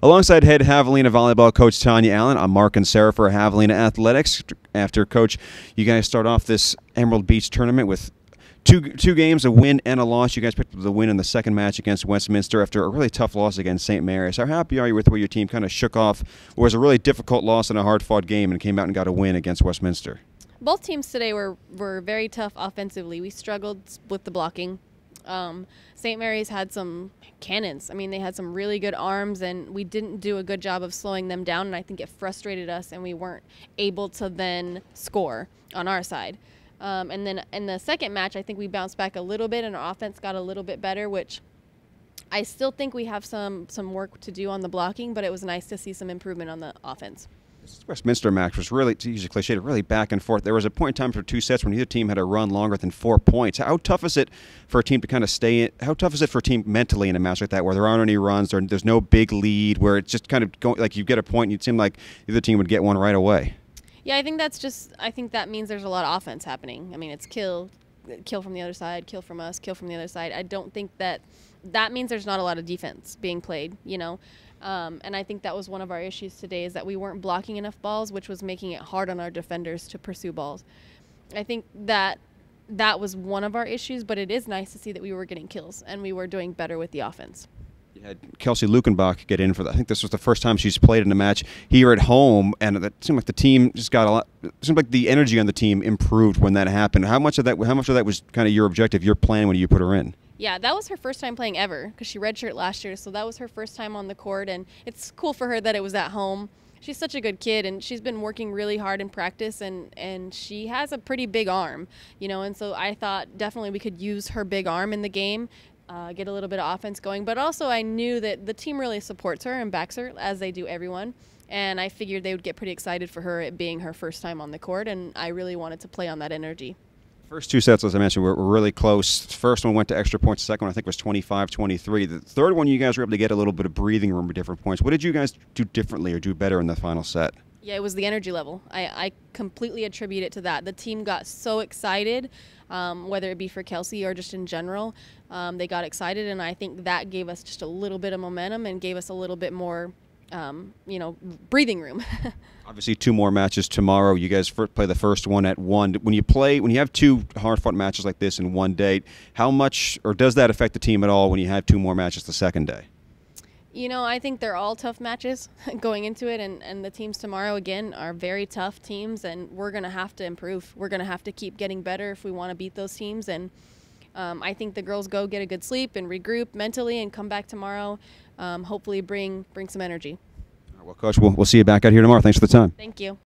Alongside head Javelina volleyball coach Tanya Allen, I'm Mark and Sarah for Javelina Athletics. After, Coach, you guys start off this Emerald Beach tournament with two games, a win and a loss. You guys picked up the win in the second match against Westminster after a really tough loss against St. Mary's. How happy are you with where your team kind of shook off what was a really difficult loss in a hard-fought game and came out and got a win against Westminster? Both teams today were very tough offensively. We struggled with the blocking. St. Mary's had some cannons. I mean, they had some really good arms, and we didn't do a good job of slowing them down, and I think it frustrated us, and we weren't able to then score on our side. And then in the second match, I think we bounced back a little bit, and our offense got a little bit better, which I still think we have some work to do on the blocking, but it was nice to see some improvement on the offense. This Westminster match was really, to use a cliche, really back and forth. There was a point in time for 2 sets when either team had a run longer than 4 points. How tough is it for a team to kind of stay in? How tough is it for a team mentally in a match like that where there aren't any runs, there's no big lead, where it's just kind of going, like you get a point and you'd seem like the other team would get one right away? Yeah, I think that means there's a lot of offense happening. I mean, it's kill from the other side, kill from us, kill from the other side. I don't think that means there's not a lot of defense being played, you know. And I think that was one of our issues today, is that we weren't blocking enough balls, which was making it hard on our defenders to pursue balls. I think that was one of our issues, but it is nice to see that we were getting kills and we were doing better with the offense. You had Kelsey Lukenbach get in for that. I think this was the first time she's played in a match here at home, and it seemed like the team just got a lot. It seemed like the energy on the team improved when that happened. How much of that was kind of your objective, your plan when you put her in? Yeah, that was her first time playing ever, because she redshirted last year, so that was her first time on the court, and it's cool for her that it was at home. She's such a good kid, and she's been working really hard in practice, and she has a pretty big arm, you know, and so I thought definitely we could use her big arm in the game, get a little bit of offense going, but also I knew that the team really supports her and backs her, as they do everyone, and I figured they would get pretty excited for her, it being her first time on the court, and I really wanted to play on that energy. First 2 sets, as I mentioned, were really close. The first one went to extra points. The second one, I think, was 25-23. The third one, you guys were able to get a little bit of breathing room at different points. What did you guys do differently or do better in the final set? Yeah, it was the energy level. I completely attribute it to that. The team got so excited, whether it be for Kelsey or just in general. They got excited, and I think that gave us just a little bit of momentum and gave us a little bit more breathing room. Obviously, 2 more matches tomorrow. You guys play the first one at 1. When you have 2 hard-fought matches like this in one day, how much, or does that affect the team at all when you have 2 more matches the second day? You know, I think they're all tough matches going into it, and the teams tomorrow, again, are very tough teams, and we're going to have to improve. We're going to have to keep getting better if we want to beat those teams, and I think the girls go get a good sleep and regroup mentally and come back tomorrow, hopefully bring some energy. Well, Coach, we'll see you back out here tomorrow. Thanks for the time. Thank you.